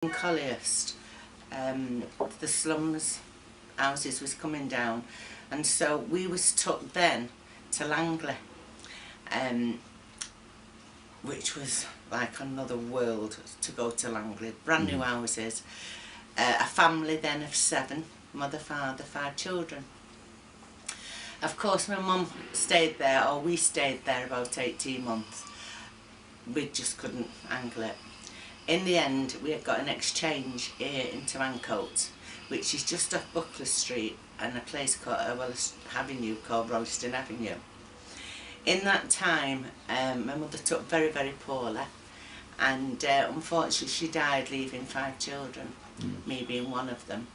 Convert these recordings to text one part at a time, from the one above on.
In Collyhurst, the slums houses was coming down, and so we was took then to Langley, which was like another world to go to Langley. Brand new houses, a family then of 7, mother, father, 5 children. Of course my mum stayed there, or we stayed there about 18 months. We just couldn't handle it. In the end, we had got an exchange here into Ancoats, which is just off Buckler Street, and a place called Avenue called Royston Avenue. In that time, my mother took very, very poorly, and unfortunately she died leaving 5 children, me being one of them.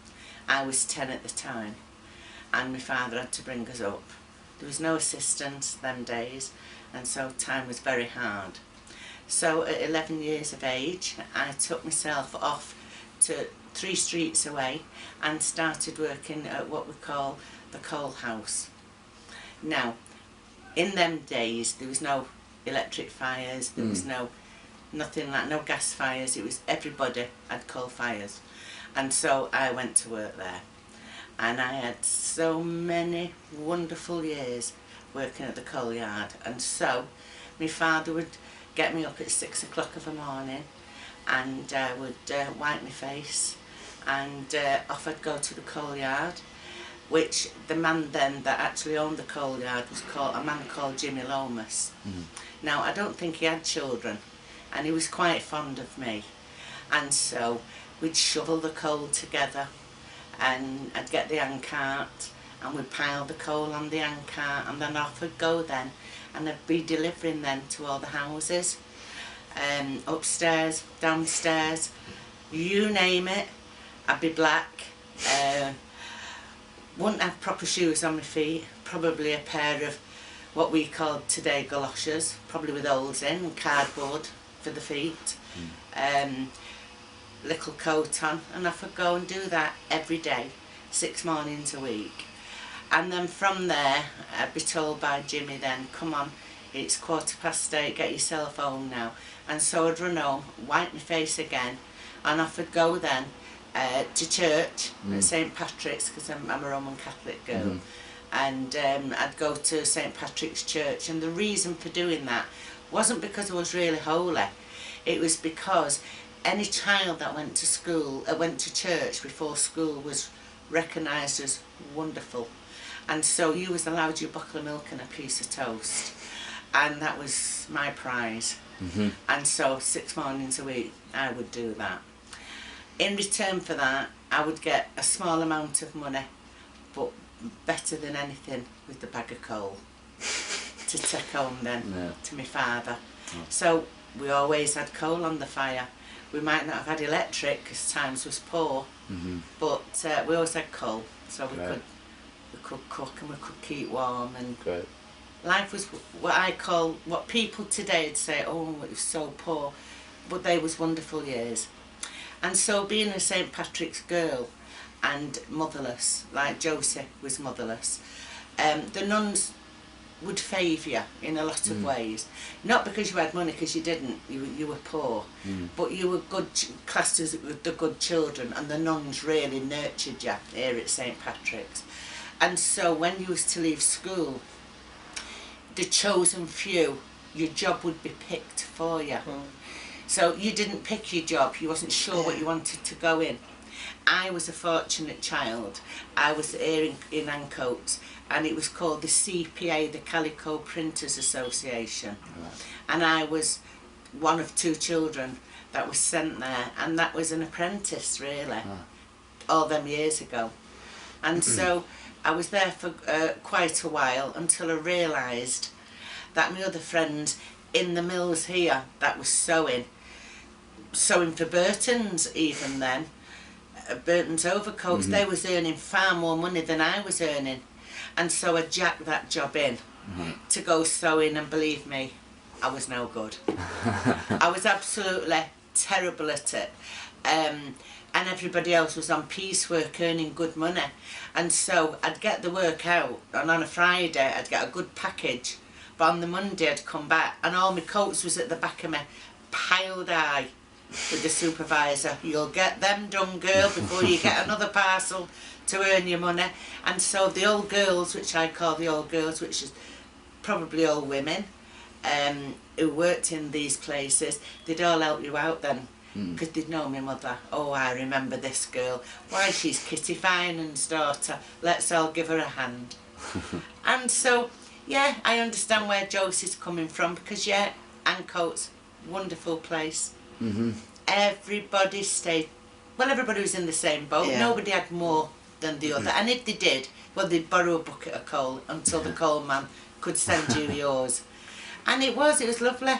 I was 10 at the time, and my father had to bring us up. There was no assistance them days, and so time was very hard. So at 11 years of age, I took myself off to 3 streets away and started working at what we call the coal house. Now, in them days, there was no electric fires, there was nothing like, no gas fires. It was everybody had coal fires. And so I went to work there. And I had so many wonderful years working at the coal yard. And so my father would get me up at 6 o'clock of the morning, and I would wipe my face, and off I'd go to the coal yard, which the man then that actually owned the coal yard was a man called Jimmy Lomas. Now, I don't think he had children, and he was quite fond of me, and so we'd shovel the coal together, and I'd get the handcart, and we'd pile the coal on the handcart, and then off I'd go then, and I'd be delivering then to all the houses, upstairs, downstairs, you name it. I'd be black, wouldn't have proper shoes on my feet, probably a pair of what we call today galoshes, probably with holes in, and cardboard for the feet, little coat on, and off I'd go and do that every day, 6 mornings a week. And then from there, I'd be told by Jimmy then, come on, it's 8:15, get yourself home now. And so I'd run home, wipe my face again, and off I'd go then to church at St Patrick's, because I'm a Roman Catholic girl. And I'd go to St Patrick's Church, and the reason for doing that wasn't because I was really holy. It was because any child that went to school, went to church before school was recognised as wonderful. And so you was allowed your bottle of milk and a piece of toast, and that was my prize. And so 6 mornings a week I would do that. In return for that, I would get a small amount of money, but better than anything with the bag of coal to take home then to my father. So we always had coal on the fire. We might not have had electric because times was poor, but we always had coal, so we could cook and we could keep warm, and life was what people today would say, oh, it was so poor, but they was wonderful years. And so being a St Patrick's girl and motherless, like Josie was motherless, the nuns would favour you in a lot of ways. Not because you had money, because you didn't, you were poor, but you were good, classed as the good children, and the nuns really nurtured you here at St Patrick's. And so when you was to leave school, the chosen few, your job would be picked for you. So you didn't pick your job, you wasn't sure what you wanted to go in. I was a fortunate child. I was here in Ancoats, and it was called the CPA, the Calico Printers Association. And I was one of 2 children that was sent there, and that was an apprentice really, all them years ago. And so I was there for quite a while, until I realised that my other friends in the mills here that was sewing for Burton's even then, Burton's overcoats, they was earning far more money than I was earning. And so I jacked that job in to go sewing, and believe me, I was no good. I was absolutely terrible at it. And everybody else was on piecework earning good money. And so I'd get the work out, and on a Friday I'd get a good package, but on the Monday I'd come back and all my coats was at the back of me, piled high, with the supervisor. You'll get them done, girl, before you get another parcel to earn your money. And so the old girls, which I call the old girls, which is probably old women, who worked in these places, they'd all help you out then. Because they'd know my mother. Oh, I remember this girl. Why, she's Kitty Finan's daughter. Let's all give her a hand. And so, yeah, I understand where Josie's coming from, because, yeah, Ancoats, wonderful place. Everybody stayed, well, everybody was in the same boat. Yeah. Nobody had more than the other. And if they did, well, they'd borrow a bucket of coal until the coal man could send you yours. And it was lovely.